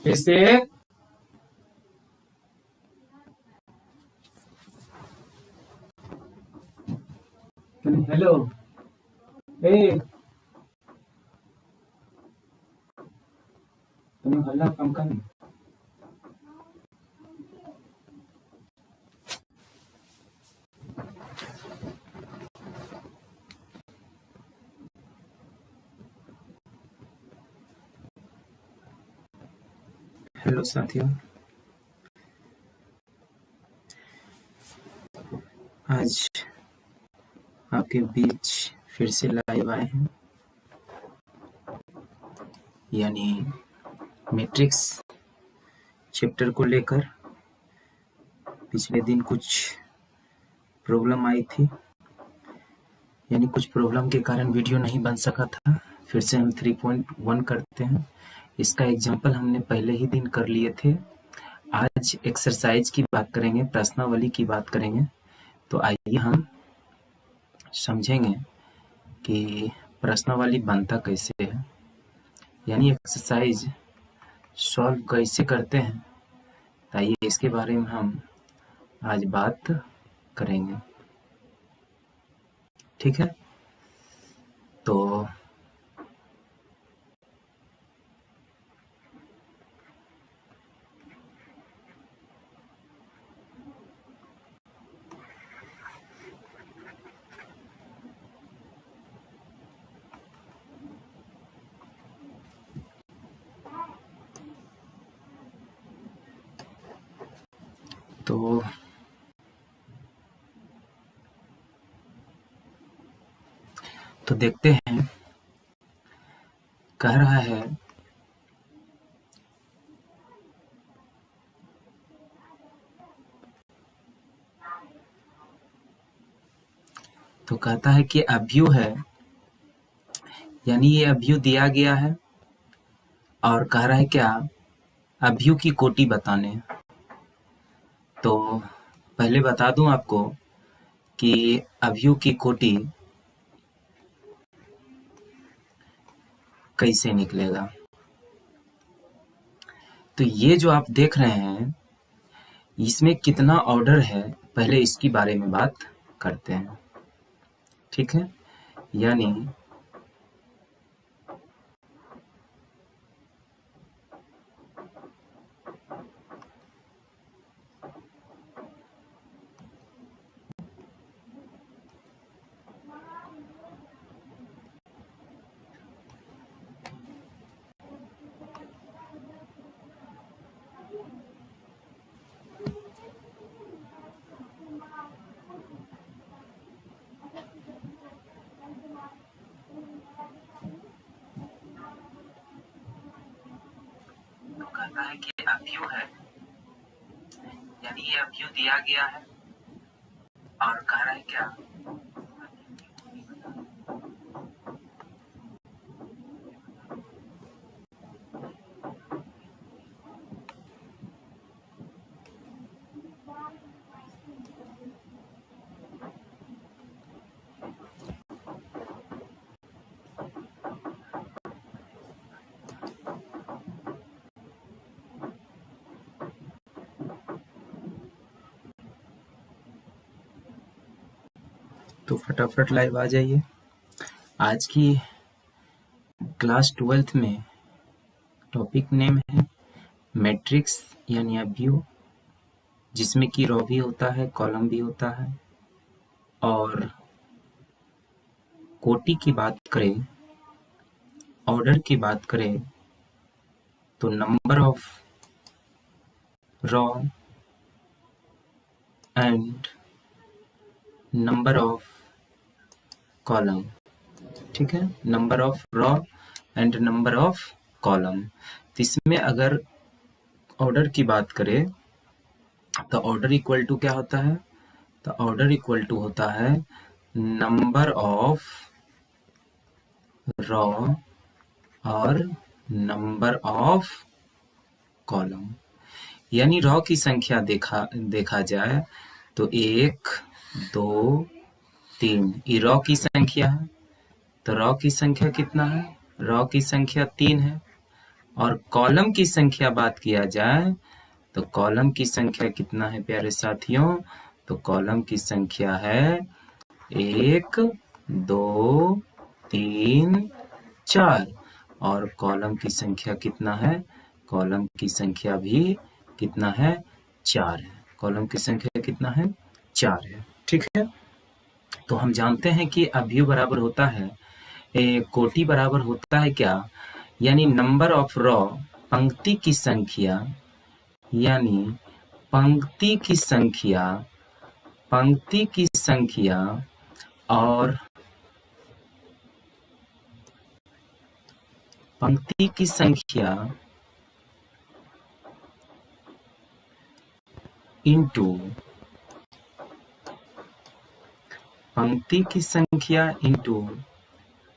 फिर से हेलो तुम हल्ला कम कर। हेलो साथियों, आज आपके बीच फिर से लाइव आए हैं, यानी मैट्रिक्स चैप्टर को लेकर। पिछले दिन कुछ प्रॉब्लम आई थी, यानी कुछ प्रॉब्लम के कारण वीडियो नहीं बन सका था। फिर से हम 3.1 करते हैं। इसका एग्जाम्पल हमने पहले ही दिन कर लिए थे। आज एक्सरसाइज की बात करेंगे, प्रश्नावली की बात करेंगे। तो आइए हम समझेंगे कि प्रश्नावली बनता कैसे है, यानी एक्सरसाइज सॉल्व कैसे करते हैं। आइए इसके बारे में हम आज बात करेंगे, ठीक है। तो तो देखते हैं। कह रहा है तो कहता है कि अवयव है, यानी ये अवयव दिया गया है और कह रहा है क्या, अवयव की कोटि बताने। तो पहले बता दूं आपको कि अवयव की कोटि कैसे निकलेगा। तो ये जो आप देख रहे हैं, इसमें कितना ऑर्डर है, पहले इसकी बारे में बात करते हैं, ठीक है। यानी कहता है कि अवयव है, यानी ये अवयव दिया गया है और कह रहा है क्या, तो फटाफट लाइव आ जाइए। आज की क्लास 12th में टॉपिक नेम है मैट्रिक्स यानी अवयव, जिसमें कि रो भी होता है, कॉलम भी होता है। और कोटि की बात करें, ऑर्डर की बात करें, तो number of row and number of column, ठीक है। Number of row and number of column. तो इसमें अगर ऑर्डर की बात करें तो ऑर्डर इक्वल टू क्या होता है, तो ऑर्डर इक्वल टू होता है नंबर ऑफ रो और नंबर ऑफ कॉलम। यानी रो की संख्या देखा जाए तो 1 2 3, ये रो की संख्या है। तो रो की संख्या कितना है, रो की संख्या 3 है और कॉलम की संख्या बात किया जाए तो कॉलम की संख्या कितना है प्यारे साथियों? तो कॉलम की संख्या है 1 2 3 4 और कॉलम की संख्या कितना है? कॉलम की संख्या भी कितना है? 4 है। कॉलम की संख्या कितना है? 4 है। ठीक है, तो हम जानते हैं कि अवयव बराबर होता है कोटि बराबर होता है क्या? यानी नंबर ऑफ रॉ, पंक्ति की संख्या, यानी पंक्ति की संख्या और पंक्ति की संख्या इंटू पंक्ति की संख्या इंटू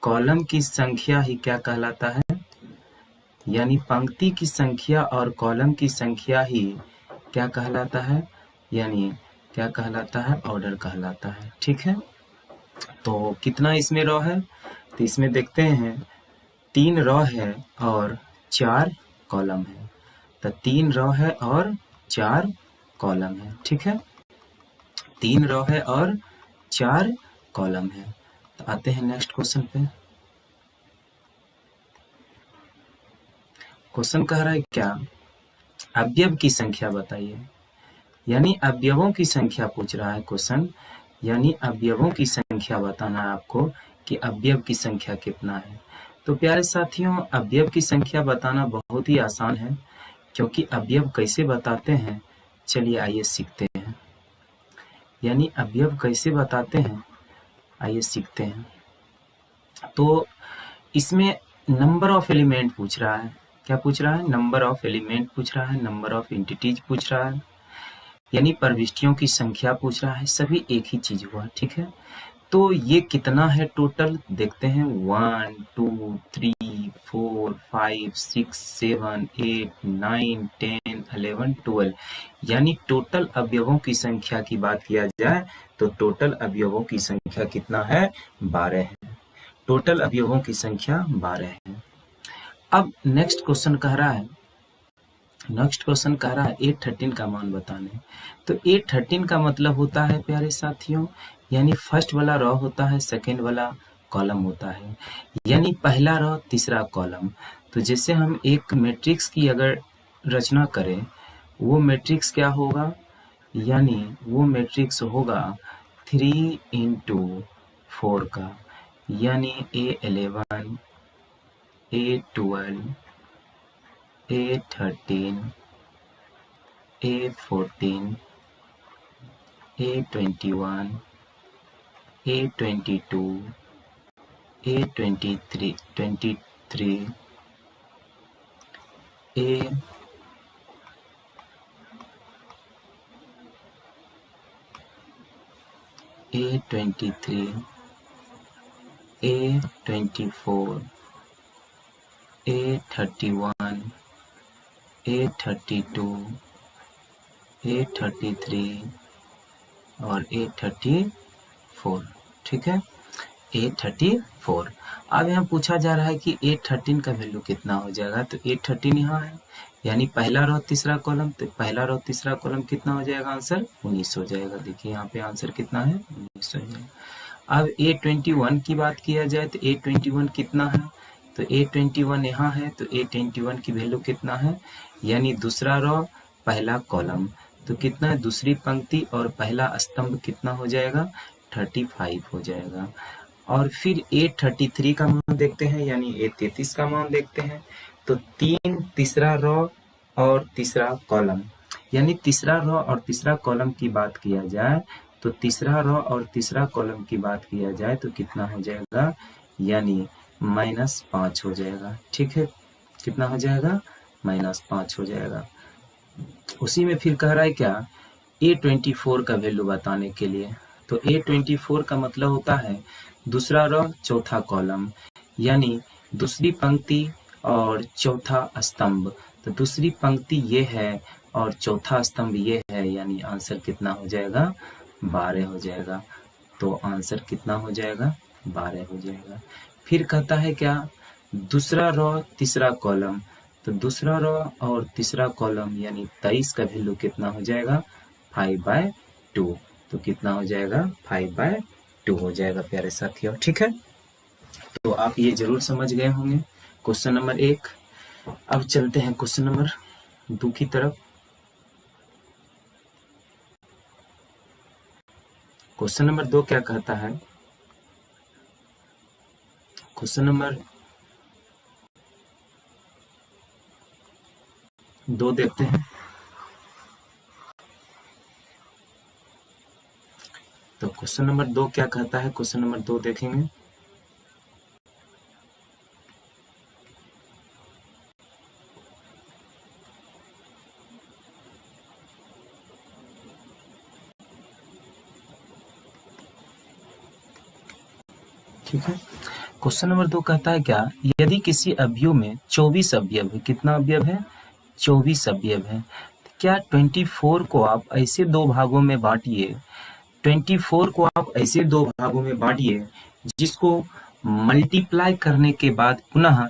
कॉलम की संख्या ही क्या कहलाता है? यानी पंक्ति की संख्या और कॉलम की संख्या ही क्या कहलाता है? यानी क्या कहलाता है? ऑर्डर कहलाता है। ठीक है, तो कितना इसमें रॉ है? तो इसमें देखते हैं 3 रॉ है और 4 कॉलम है। तो 3 रॉ है और 4 कॉलम है। ठीक है, 3 रॉ है और 4 कॉलम है। तो आते हैं नेक्स्ट क्वेश्चन पे। क्वेश्चन कह रहा है क्या? अवयव की संख्या बताइए। यानी अवयवों की संख्या पूछ रहा है क्वेश्चन, यानी अवयवों की संख्या बताना है आपको कि अवयव की संख्या कितना है। तो प्यारे साथियों, अवयव की संख्या बताना बहुत ही आसान है, क्योंकि अवयव कैसे बताते हैं चलिए आइए सीखते हैं। यानी अवयव कैसे बताते हैं आइए सीखते हैं। तो इसमें नंबर ऑफ एलिमेंट पूछ रहा है। क्या पूछ रहा है? नंबर ऑफ एलिमेंट पूछ रहा है, नंबर ऑफ एंटिटीज पूछ रहा है, यानी प्रविष्टियों की संख्या पूछ रहा है। सभी एक ही चीज हुआ। ठीक है, तो ये कितना है टोटल देखते हैं। 1 2 3 4 5 6 7 8 9 10 11 12, यानी टोटल अवयवों की संख्या की बात किया जाए तो टोटल अवयवों की संख्या कितना है? 12 है। टोटल अवयवों की संख्या 12 है। अब नेक्स्ट क्वेश्चन कह रहा है 813 का मान बताने। तो 813 का मतलब होता है प्यारे साथियों, यानी फर्स्ट वाला रॉ होता है, सेकंड वाला कॉलम होता है, यानी पहला रॉ तीसरा कॉलम। तो जैसे हम एक मैट्रिक्स की अगर रचना करें, वो मैट्रिक्स क्या होगा? यानी वो मैट्रिक्स होगा 3 into 4 का, यानी A11 A12 A13 A14 A21 A22 A23 A23 A24 A31 A32 A33 और A34। ठीक है, A34। अब यहाँ पूछा जा रहा है कि A13 का वैल्यू कितना हो जाएगा। तो A13 यहाँ है, यानी पहला रो तीसरा कॉलम। तो पहला रो तीसरा कॉलम कितना हो जाएगा? आंसर 19 हो जाएगा। देखिए यहाँ पे आंसर कितना है? 19 हो जाएगा। अब A21 की बात किया जाए तो A21 कितना है? तो A21 यहाँ है, तो A21 की वैल्यू कितना है? यानी दूसरा रो पहला कॉलम, तो कितना है? दूसरी पंक्ति और पहला स्तंभ कितना हो जाएगा? 35 हो जाएगा। और फिर A33 का मान देखते हैं, यानी A33 का मान देखते हैं। तो तीसरा रो और तीसरा कॉलम, यानी तीसरा रो और तीसरा कॉलम की बात किया जाए तो तीसरा रो और तीसरा कॉलम की बात किया जाए तो कितना हो जाएगा? यानी -5 हो जाएगा। ठीक है, कितना हो जाएगा? -5 हो जाएगा। उसी में फिर कह रहा है क्या? A24 का वैल्यू बताने के लिए। तो A24 का मतलब होता है दूसरा रो चौथा कॉलम, यानी दूसरी पंक्ति और चौथा स्तंभ। तो दूसरी पंक्ति ये है और चौथा स्तंभ ये है, यानी आंसर कितना हो जाएगा? 12 हो जाएगा। तो आंसर कितना हो जाएगा? 12 हो जाएगा। फिर कहता है क्या? दूसरा रो तीसरा कॉलम। तो दूसरा रो और तीसरा कॉलम यानी 23 का वैल्यू कितना हो जाएगा 5/2। तो कितना हो जाएगा 5/2 हो जाएगा प्यारे साथियों। ठीक है, तो आप ये जरूर समझ गए होंगे क्वेश्चन नंबर 1। अब चलते हैं क्वेश्चन नंबर 2 की तरफ। क्वेश्चन नंबर 2 क्या कहता है, क्वेश्चन नंबर 2 देखते हैं। तो क्वेश्चन नंबर 2 क्या कहता है, क्वेश्चन नंबर 2 देखेंगे। ठीक है, क्वेश्चन नंबर 2 कहता है क्या, यदि किसी अवयव में 24 अवयव है, कितना अवयव है 24 अवयव है, क्या 24 को आप ऐसे दो भागों में बांटिए, 24 को आप ऐसे दो भागों में बांटिए जिसको मल्टीप्लाई करने के बाद पुनः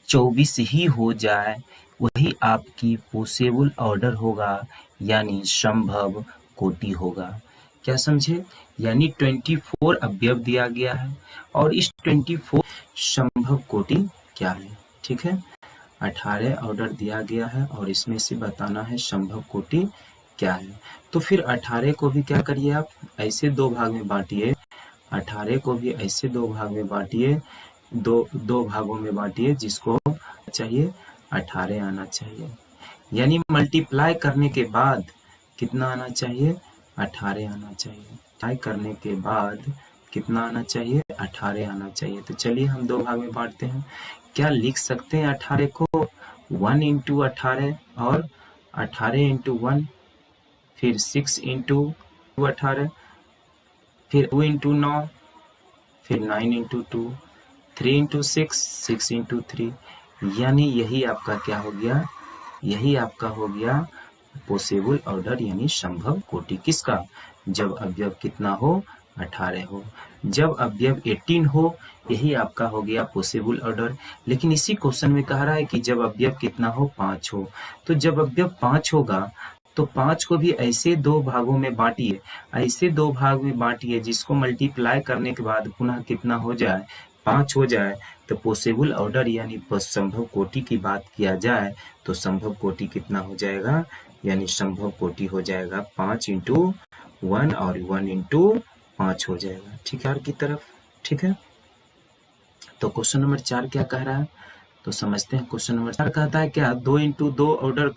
24 ही हो जाए, वही आपकी पॉसिबल ऑर्डर होगा यानी संभव कोटि होगा। क्या समझे, यानी 24 अवयव दिया गया है और इस 24 संभव कोटि क्या है। ठीक है, 18 ऑर्डर दिया गया है और इसमें से बताना है संभव कोटि क्या है। तो फिर 18 को भी क्या करिए आप ऐसे दो भाग में बांटिए, 18 को भी ऐसे दो भाग में बांटिए, दो भागों में बांटिए जिसको चाहिए 18 आना चाहिए, यानी मल्टीप्लाई करने के बाद कितना आना चाहिए 18 आना चाहिए। मल्टीप्लाई करने के बाद कितना आना चाहिए 18 आना चाहिए। तो चलिए हम दो भाग में बांटते हैं। क्या लिख सकते हैं 18 को 1 इंटू 18 और 18 इंटू 1, फिर 6 इंटू 18, फिर 2 इंटू 9, फिर 9 इंटू 2, 3 इंटू 6, 6 इंटू 3, यानी यही आपका क्या हो गया, यही आपका हो गया पॉसिबल ऑर्डर यानी संभव कोटि। किसका, जब अवयव कितना हो 18 हो, जब अवयव 18 हो, यही आपका हो गया पॉसिबल ऑर्डर। लेकिन इसी क्वेश्चन में कह रहा है कि जब अवयव कितना हो 5 हो, तो जब अवयव 5 होगा तो 5 को भी ऐसे दो भागों में बांटिए, ऐसे दो भाग में बांटिए जिसको मल्टीप्लाई करने के बाद पुनः कितना हो जाए 5 हो जाए। तो पॉसिबल ऑर्डर यानी संभव कोटि की बात किया जाए तो संभव कोटि कितना हो जाएगा, यानी संभव कोटि हो जाएगा 5 इंटू 1 और 1 इंटू 5 हो जाएगा। ठीक है, की तरफ। ठीक है, तो क्वेश्चन नंबर 4 क्या कह रहा है, तो समझते हैं। क्वेश्चन नंबर 4 कहता है क्या 2 इंटू 2 ऑर्डर